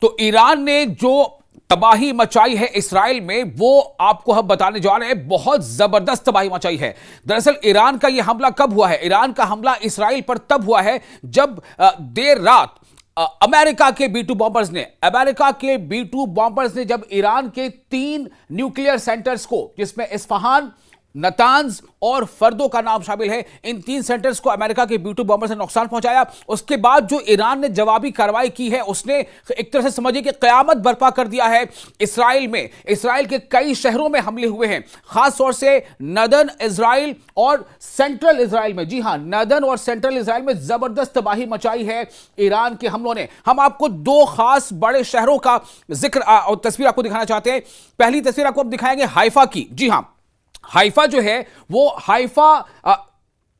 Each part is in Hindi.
तो ईरान ने जो तबाही मचाई है इसराइल में, वो आपको हम बताने जा रहे हैं। बहुत जबरदस्त तबाही मचाई है। दरअसल ईरान का यह हमला कब हुआ है? ईरान का हमला इसराइल पर तब हुआ है जब देर रात अमेरिका के बी-2 बॉम्बर्स ने जब ईरान के 3 न्यूक्लियर सेंटर्स को, जिसमें इस्फहान, नतांज और फर्दो का नाम शामिल है, इन 3 सेंटर्स को अमेरिका के बी-2 बॉम्बर से नुकसान पहुंचाया। उसके बाद जो ईरान ने जवाबी कार्रवाई की है, उसने एक तरह से समझिए कि कयामत बर्पा कर दिया है इसराइल में। इसराइल के कई शहरों में हमले हुए हैं, खासतौर से नदर्न इसराइल और सेंट्रल इसराइल में। जी हां, नदर्न और सेंट्रल इसराइल में जबरदस्त तबाही मचाई है ईरान के हमलों ने। हम आपको 2 खास बड़े शहरों का जिक्र और तस्वीर आपको दिखाना चाहते हैं। पहली तस्वीर आपको हम दिखाएंगे हाइफा की। जी हां, हाइफा जो है वो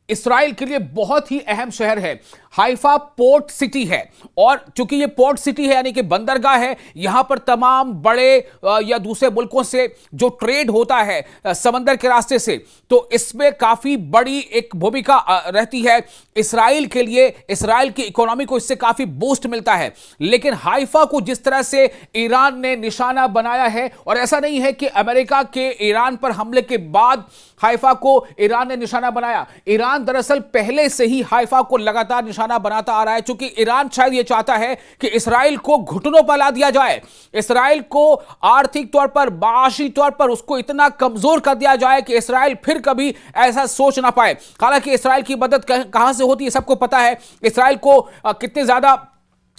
इसराइल के लिए बहुत ही अहम शहर है। हाइफा पोर्ट सिटी है, और चूंकि ये पोर्ट सिटी है यानी कि बंदरगाह है, यहां पर तमाम बड़े या दूसरे मुल्कों से जो ट्रेड होता है समंदर के रास्ते से, तो इसमें काफी बड़ी एक भूमिका रहती है इसराइल के लिए। इसराइल की इकोनॉमी को इससे काफी बूस्ट मिलता है। लेकिन हाइफा को जिस तरह से ईरान ने निशाना बनाया है, और ऐसा नहीं है कि अमेरिका के ईरान पर हमले के बाद हाइफा को ईरान ने निशाना बनाया। ईरान दरअसल पहले से ही हाइफा को लगातार निशाना बनाता आ रहा है, क्योंकि ईरान शायद यह चाहता है कि इसराइल को घुटनों पर ला दिया जाए, इसराइल को आर्थिक तौर पर, माशी तौर पर उसको इतना कमजोर कर दिया जाए कि इसराइल फिर कभी ऐसा सोच ना पाए। हालांकि इसराइल की मदद कहां से होती है सबको पता है। इसराइल को कितने ज्यादा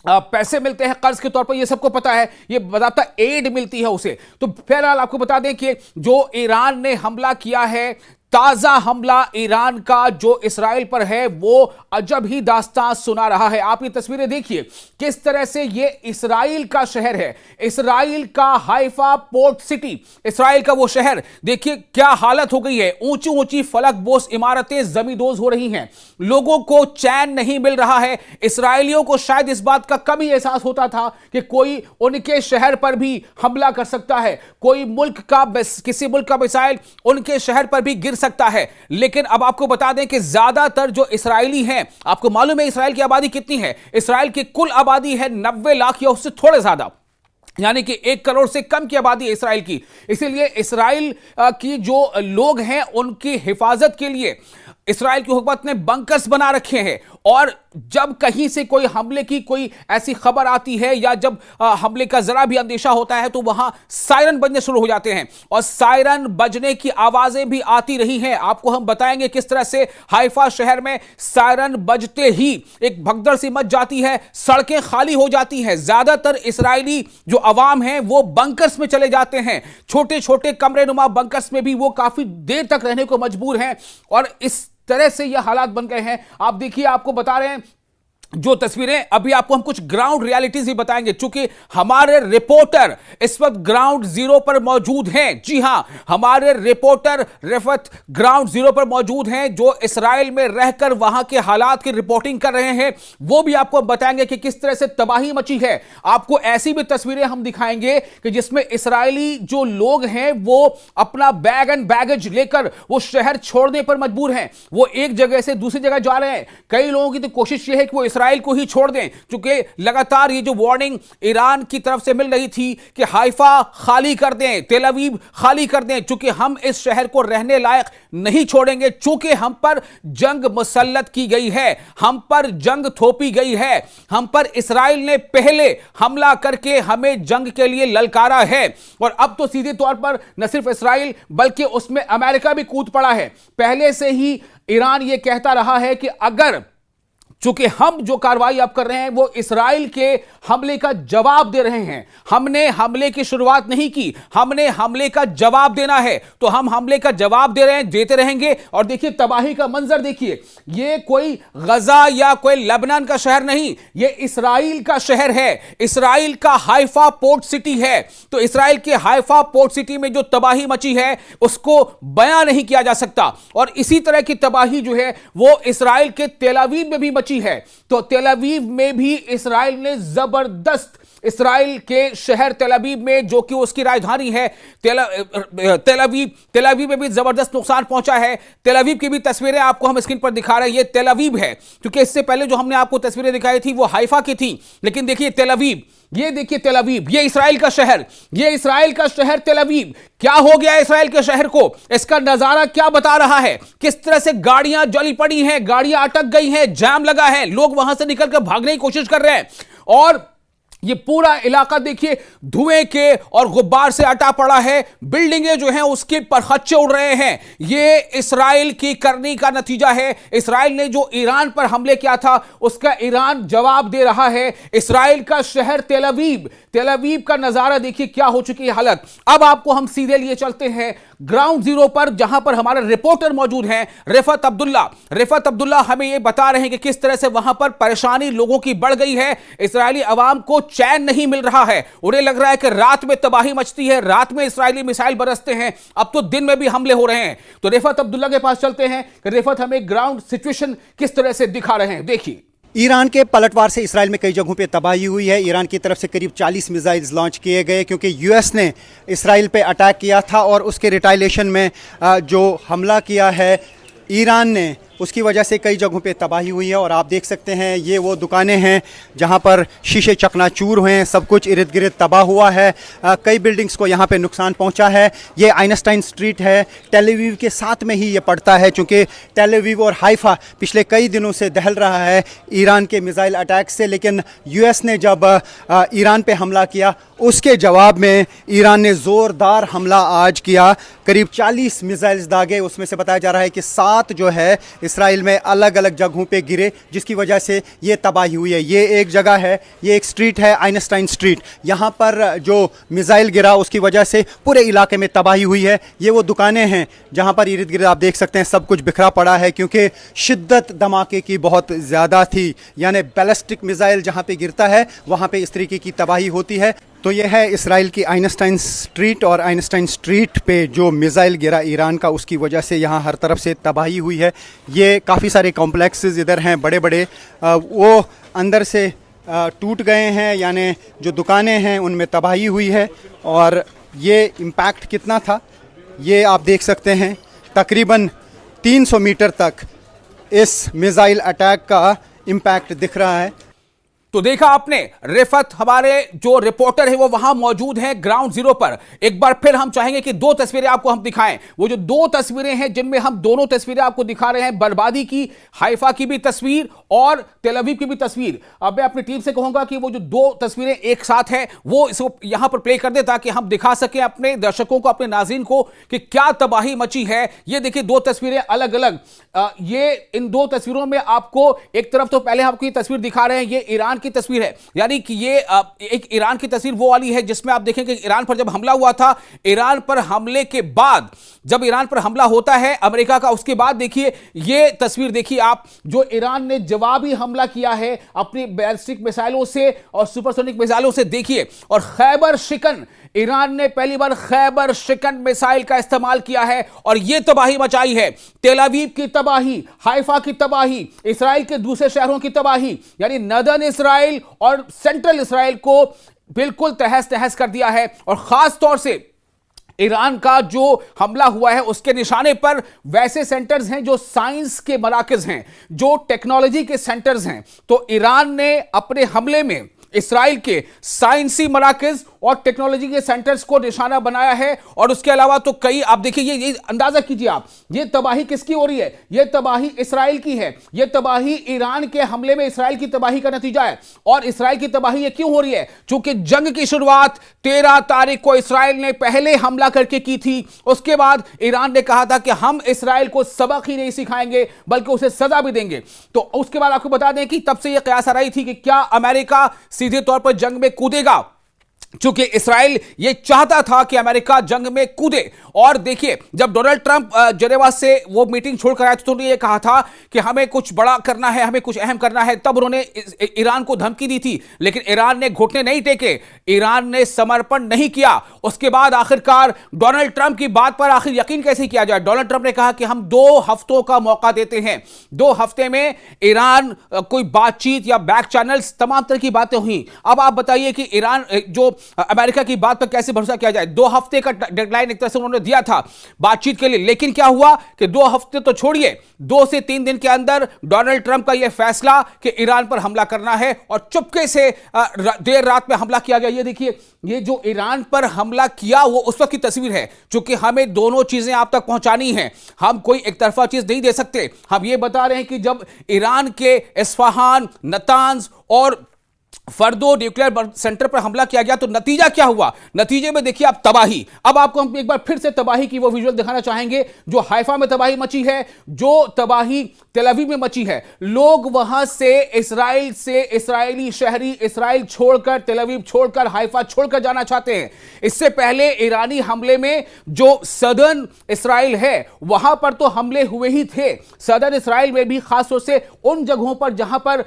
पैसे मिलते हैं कर्ज के तौर पर, यह सबको पता है। यह बाकायदा एड मिलती है उसे। तो फिलहाल आपको बता दें कि जो ईरान ने हमला किया है, ताजा हमला ईरान का जो इसराइल पर है, वो अजब ही दास्तान सुना रहा है। आप ये तस्वीरें देखिए किस तरह से ये इसराइल का शहर है, इसराइल का हाइफा पोर्ट सिटी, इसराइल का वो शहर। देखिए क्या हालत हो गई है। ऊंची ऊंची फलकबोस इमारतें जमींदोज हो रही हैं, लोगों को चैन नहीं मिल रहा है। इसराइलियों को शायद इस बात का कभी एहसास होता था कि कोई उनके शहर पर भी हमला कर सकता है, कोई किसी मुल्क का मिसाइल उनके शहर पर भी गिर सकता है। लेकिन अब आपको बता दें कि ज्यादातर जो इसराइली हैं, आपको मालूम है इसराइल की आबादी कितनी है? इसराइल की कुल आबादी है 90 लाख या उससे थोड़े ज्यादा, यानी कि 1 करोड़ से कम की आबादी है इसराइल की। इसीलिए इसराइल की जो लोग हैं, उनकी हिफाजत के लिए इसराइल की हुकूमत ने बंकर्स बना रखे हैं। और जब कहीं से कोई हमले की कोई ऐसी खबर आती है, या जब हमले का जरा भी अंदेशा होता है, तो वहां सायरन बजने शुरू हो जाते हैं, और सायरन बजने की आवाजें भी आती रही हैं। आपको हम बताएंगे किस तरह से हाइफा शहर में सायरन बजते ही एक भगदड़ सी मच जाती है, सड़कें खाली हो जाती हैं। ज्यादातर इसराइली जो अवाम है वो बंकर्स में चले जाते हैं, छोटे छोटे कमरे नुमा बंकर्स में भी वो काफी देर तक रहने को मजबूर हैं। और इस तरह से यह हालात बन गए हैं। आप देखिए, आपको बता रहे हैं जो तस्वीरें, अभी आपको हम कुछ ग्राउंड रियलिटीज भी बताएंगे, चूंकि हमारे रिपोर्टर इस वक्त ग्राउंड जीरो पर मौजूद हैं। जी हां, हमारे रिपोर्टर रिफत ग्राउंड जीरो पर मौजूद हैं, जो इसराइल में रहकर वहां के हालात की रिपोर्टिंग कर रहे हैं। वो भी आपको बताएंगे कि किस तरह से तबाही मची है। आपको ऐसी भी तस्वीरें हम दिखाएंगे कि जिसमें इसराइली जो लोग हैं वो अपना बैग एंड बैगेज लेकर वो शहर छोड़ने पर मजबूर हैं। वो एक जगह से दूसरी जगह जा रहे हैं। कई लोगों की तो कोशिश यह है कि वो इसराइल को ही छोड़ दें, क्योंकि लगातार ये जो वार्निंग ईरान की तरफ से मिल रही थी कि हाइफा खाली कर दें, तेल अवीव खाली कर दें, क्योंकि हम इस शहर को रहने लायक नहीं छोड़ेंगे, क्योंकि हम पर जंग मुसल्लत की गई है, हम पर जंग थोपी गई है, हम पर इसराइल ने पहले हमला करके हमें जंग के लिए ललकारा है। और अब तो सीधे तौर पर न सिर्फ इसराइल बल्कि उसमें अमेरिका भी कूद पड़ा है। पहले से ही ईरान यह कहता रहा है कि अगर, चूंकि हम जो कार्रवाई अब कर रहे हैं वो इसराइल के हमले का जवाब दे रहे हैं, हमने हमले की शुरुआत नहीं की, हमने हमले का जवाब देना है, तो हम हमले का जवाब दे रहे हैं, देते रहेंगे। और देखिए तबाही का मंजर देखिए, ये कोई गजा या कोई लेबनान का शहर नहीं, ये इसराइल का शहर है, इसराइल का हाइफा पोर्ट सिटी है। तो इसराइल के हाइफा पोर्ट सिटी में जो तबाही मची है उसको बयां नहीं किया जा सकता। और इसी तरह की तबाही जो है वो इसराइल के तेल अवीव में भी है। तो तेल अवीव में भी इसराइल ने जबरदस्त इसराइल के शहर तेल अवीव में, जो कि उसकी राजधानी है तेल अवीव में भी जबरदस्त नुकसान पहुंचा है। तेल अवीव की भी तस्वीरें आपको हम स्क्रीन पर दिखा रहे हैं। ये तेल अवीव है, क्योंकि इससे पहले जो हमने आपको तस्वीरें दिखाई थी वो हाइफा की थी, लेकिन देखिए तेल अवीव, ये देखिए तेल अवीव, ये इस्राएल का शहर, ये इस्राएल का शहर तेल अवीव। क्या हो गया इस्राएल के शहर को, इसका नजारा क्या बता रहा है, किस तरह से गाड़ियां जली पड़ी हैं, गाड़ियां अटक गई हैं, जाम लगा है, लोग वहां से निकलकर भागने की कोशिश कर रहे हैं, और ये पूरा इलाका देखिए धुएं के और गुब्बार से अटा पड़ा है। बिल्डिंगें जो हैं उसके पर खच्चे उड़ रहे हैं। ये इस्राएल की करनी का नतीजा है। इस्राएल ने जो ईरान पर हमले किया था उसका ईरान जवाब दे रहा है। इस्राएल का शहर तेल अवीव का नजारा देखिए क्या हो चुकी है हालत। अब आपको हम सीधे लिए चलते हैं ग्राउंड जीरो पर, जहां पर हमारे रिपोर्टर मौजूद हैं रिफत अब्दुल्ला हमें यह बता रहे हैं कि किस तरह से वहां पर परेशानी लोगों की बढ़ गई है। इस्राएली अवाम को चैन नहीं मिल रहा है, उन्हें लग रहा है कि रात में तबाही मचती है, रात में इस्राएली मिसाइल बरसते हैं, अब तो दिन में भी हमले हो रहे हैं। तो रिफत अब्दुल्ला के पास चलते हैं कि रिफत हमें ग्राउंड सिचुएशन किस तरह से दिखा रहे हैं। देखिए, ईरान के पलटवार से इसराइल में कई जगहों पे तबाही हुई है। ईरान की तरफ से करीब 40 मिसाइल्स लॉन्च किए गए, क्योंकि यूएस ने इसराइल पे अटैक किया था और उसके रिटाइलेशन में जो हमला किया है ईरान ने, उसकी वजह से कई जगहों पे तबाही हुई है। और आप देख सकते हैं ये वो दुकानें हैं जहां पर शीशे चकनाचूर हुए हैं, सब कुछ इर्द गिर्द तबाह हुआ है। कई बिल्डिंग्स को यहां पे नुकसान पहुंचा है। ये आइंस्टाइन स्ट्रीट है, तेल अवीव के साथ में ही ये पड़ता है, चूँकि तेल अवीव और हाइफा पिछले कई दिनों से दहल रहा है ईरान के मिसाइल अटैक से। लेकिन यूएस ने जब ईरान पे हमला किया, उसके जवाब में ईरान ने ज़ोरदार हमला आज किया, करीब 40 मिसाइल्स दागे। उसमें से बताया जा रहा है कि 7 जो है इसराइल में अलग अलग जगहों पे गिरे, जिसकी वजह से ये तबाही हुई है। ये एक जगह है, ये एक स्ट्रीट है आइंस्टाइन स्ट्रीट, यहाँ पर जो मिसाइल गिरा उसकी वजह से पूरे इलाके में तबाही हुई है। ये वो दुकानें हैं जहाँ पर इर्द गिर्द आप देख सकते हैं सब कुछ बिखरा पड़ा है, क्योंकि शिद्दत धमाके की बहुत ज़्यादा थी। यानी बैलिस्टिक मिसाइल जहाँ पे गिरता है वहाँ पे इस तरीके की तबाही होती है। तो यह है इसराइल की आइंस्टाइन स्ट्रीट, और आइंस्टाइन स्ट्रीट पे जो मिसाइल गिरा ईरान का, उसकी वजह से यहाँ हर तरफ से तबाही हुई है। ये काफ़ी सारे कॉम्प्लेक्सेस इधर हैं बड़े बड़े, वो अंदर से टूट गए हैं, यानी जो दुकानें हैं उनमें तबाही हुई है। और ये इम्पैक्ट कितना था ये आप देख सकते हैं, तकरीबन 300 मीटर तक इस मिसाइल अटैक का इम्पैक्ट दिख रहा है। तो देखा आपने, रिफत हमारे जो रिपोर्टर है वो वहां मौजूद हैं ग्राउंड जीरो पर। एक बार फिर हम चाहेंगे कि 2 तस्वीरें आपको हम दिखाएं। वो जो 2 तस्वीरें हैं जिनमें हम दोनों तस्वीरें आपको दिखा रहे हैं, बर्बादी की, हाइफा की भी तस्वीर और तेल अवीव की भी तस्वीर। अब मैं अपनी टीम से कहूंगा कि वो जो 2 तस्वीरें एक साथ हैं वो इसको यहां पर प्ले कर दे, ताकि हम दिखा सकें अपने दर्शकों को, अपने नाज़रीन को कि क्या तबाही मची है। ये देखिए 2 तस्वीरें अलग अलग। ये इन 2 तस्वीरों में आपको एक तरफ तो पहले आपको ये तस्वीर दिखा रहे हैं, ये ईरान की तस्वीर है, यानी कि ये एक ईरान की तस्वीर वो वाली है जिसमें आप देखेंगे ईरान पर जब हमला हुआ था, ईरान पर हमले के बाद जब ईरान पर हमला होता है अमेरिका का, उसके बाद देखिए ये तस्वीर देखिए आप, जो ईरान ने जवाबी हमला किया है अपनी बैलिस्टिक मिसाइलों से और सुपरसोनिक मिसाइलों से। देखिए, और खैबर शिकन, ईरान ने पहली बार खैबर शिकन मिसाइल का इस्तेमाल किया है और यह तबाही मचाई है। तेल अवीव की तबाही, हाइफा की तबाही, इसराइल के दूसरे शहरों की तबाही, यानी नदर्न इसराइल और सेंट्रल इसराइल को बिल्कुल तहस नहस कर दिया है। और खास तौर से ईरान का जो हमला हुआ है उसके निशाने पर वैसे सेंटर्स हैं जो साइंस के मराकज हैं, जो टेक्नोलॉजी के सेंटर्स हैं। तो ईरान ने अपने हमले में इसराइल के साइंसी मराकज और टेक्नोलॉजी के सेंटर्स को निशाना बनाया है। और उसके अलावा तो कई, आप देखिए ये अंदाजा कीजिए आप, ये तबाही किसकी हो रही है? ये तबाही इसराइल की है। ये तबाही ईरान के हमले में इसराइल की तबाही का नतीजा है। और इसराइल की तबाही ये क्यों हो रही है? क्योंकि जंग की शुरुआत 13 तारीख को इसराइल ने पहले हमला करके की थी। उसके बाद ईरान ने कहा था कि हम इसराइल को सबक ही नहीं सिखाएंगे बल्कि उसे सजा भी देंगे। तो उसके बाद आपको बता दें कि तब से यह कयास आ रही थी कि क्या अमेरिका सीधे तौर पर जंग में कूदेगा। चूंकि इसराइल ये चाहता था कि अमेरिका जंग में कूदे। और देखिए, जब डोनाल्ड ट्रंप जेनेवा से वो मीटिंग छोड़कर आए तो उन्होंने ये कहा था कि हमें कुछ बड़ा करना है, हमें कुछ अहम करना है, तब उन्होंने ईरान को धमकी दी थी, लेकिन ईरान ने घुटने नहीं टेके, ईरान ने समर्पण नहीं किया। उसके बाद आखिरकार डोनाल्ड ट्रंप की बात पर आखिर यकीन कैसे किया जाए, डोनाल्ड ट्रंप ने कहा कि हम 2 हफ्तों का मौका देते हैं, 2 हफ्ते में ईरान कोई बातचीत या बैक चैनल्स तमाम तरह की बातें हुई। अब आप बताइए कि ईरान जो अमेरिका की बात पर कैसे भरोसा किया जाए। 2 हफ्ते का डेडलाइन एक तरह से उन्होंने दिया था बातचीत के लिए, लेकिन क्या हुआ कि 2 हफ्ते तो छोड़िए, 2 से 3 दिन के अंदर डोनाल्ड ट्रंप का यह फैसला कि ईरान पर हमला करना है और चुपके से देर रात में हमला किया गया। ये देखिए, ये जो ईरान पर हमला किया वो उस वक्त की तस्वीर है, क्योंकि हमें दोनों चीजें आप तक पहुंचानी है, हम कोई एक तरफा चीज नहीं दे सकते। हम ये बता रहे हैं कि जब ईरान के इस्फहान, नतांज और फर्दो न्यूक्लियर सेंटर पर हमला किया गया तो नतीजा क्या हुआ? नतीजे में देखिए आप तबाही। अब आपको हम एक बार फिर से तबाही की वो विजुअल दिखाना चाहेंगे जो हाइफा में तबाही मची है, जो तबाही तेल अवीव में मची है। लोग वहां से इस्राएली शहरी इस्राएल छोड़कर, तेल अवीव छोड़कर, हाइफा छोड़कर जाना चाहते हैं। इससे पहले ईरानी हमले में जो सदर्न इस्राएल है वहां पर तो हमले हुए ही थे। सदर्न इस्राएल में भी खासतौर से उन जगहों पर जहां पर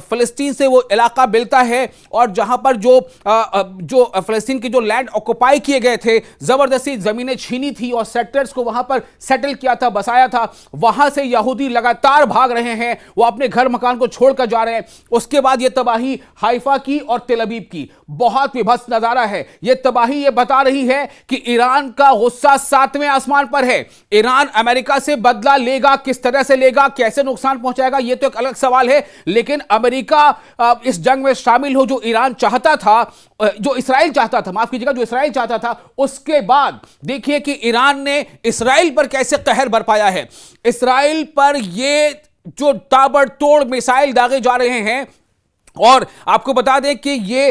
फिलिस्तीन से वो इलाका मिलता है और जहां पर जो फिलिस्तीन के जो लैंड ऑक्युपाई किए गए थे, जबरदस्ती जमीनें छीनी थी और सेटलर्स को वहां पर सेटल किया था, बसाया था, वहां से यहूदी लगातार भाग रहे हैं, वो अपने घर मकान को छोड़कर जा रहे हैं। उसके बाद यह तबाही हाइफा की और तेल अवीव की, बहुत विभत्स नजारा है। यह तबाही यह बता रही है कि ईरान का गुस्सा 7वें आसमान पर है। ईरान अमेरिका से बदला लेगा, किस तरह से लेगा, कैसे नुकसान पहुंचाएगा, यह तो एक अलग सवाल है। लेकिन अमेरिका इस जंग में शामिल हो जो ईरान चाहता था, जो इसराइल चाहता था, माफ कीजिएगा, जो इसराइल चाहता था, उसके बाद देखिए कि ईरान ने इसराइल पर कैसे कहर बरपाया है। इसराइल पर ये जो ताबड़तोड़ मिसाइल दागे जा रहे हैं, और आपको बता दें कि ये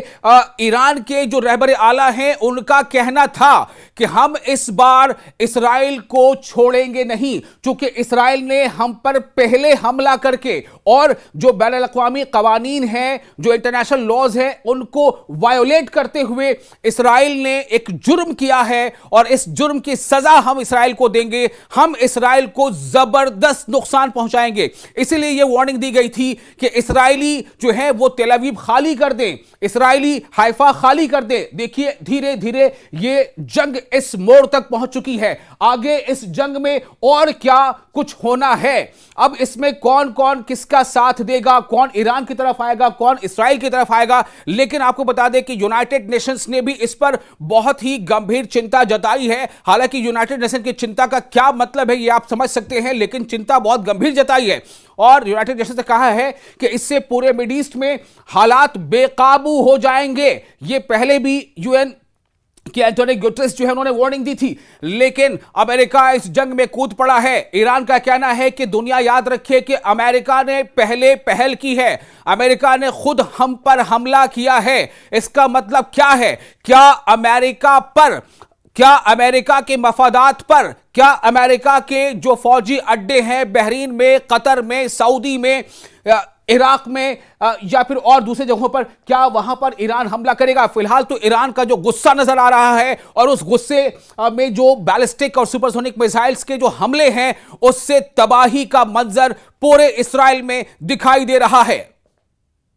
ईरान के जो रहबर आला हैं उनका कहना था कि हम इस बार इसराइल को छोड़ेंगे नहीं, क्योंकि इसराइल ने हम पर पहले हमला करके और जो बैनुल अक़वामी कवानीन हैं, जो इंटरनेशनल लॉज हैं, उनको वायोलेट करते हुए इसराइल ने एक जुर्म किया है और इस जुर्म की सजा हम इसराइल को देंगे, हम इसराइल को जबरदस्त नुकसान पहुंचाएंगे। इसीलिए यह वार्निंग दी गई थी कि इसराइली जो है वो तेल अवीव खाली कर दें, इसराइली हाइफा खाली कर दें। देखिए धीरे धीरे ये जंग इस मोड़ तक पहुंच चुकी है। आगे इस जंग में और क्या कुछ होना है, अब इसमें कौन कौन किसका साथ देगा, कौन ईरान की तरफ आएगा, कौन इसराइल की तरफ आएगा। लेकिन आपको बता दें कि यूनाइटेड नेशंस ने भी इस पर बहुत ही गंभीर चिंता जताई है। हालांकि यूनाइटेड नेशन की चिंता का क्या मतलब है ये आप समझ सकते हैं, लेकिन चिंता बहुत गंभीर जताई है। और यूनाइटेड नेशंस ने कहा है कि इससे पूरे मिड ईस्ट में हालात बेकाबू हो जाएंगे। ये पहले भी यूएन कि एंटोनियो गुटेरेस जो है उन्होंने वार्निंग दी थी, लेकिन अमेरिका इस जंग में कूद पड़ा है। ईरान का कहना है कि दुनिया याद रखे कि अमेरिका ने पहले पहल की है, अमेरिका ने खुद हम पर हमला किया है। इसका मतलब क्या है? क्या अमेरिका पर, क्या अमेरिका के मफादात पर, क्या अमेरिका के जो फौजी अड्डे हैं बहरीन में, कतर में, सऊदी में, इराक में या फिर और दूसरे जगहों पर, क्या वहां पर ईरान हमला करेगा? फिलहाल तो ईरान का जो गुस्सा नजर आ रहा है और उस गुस्से में जो बैलिस्टिक और सुपरसोनिक मिसाइल्स के जो हमले हैं उससे तबाही का मंजर पूरे इस्राइल में दिखाई दे रहा है।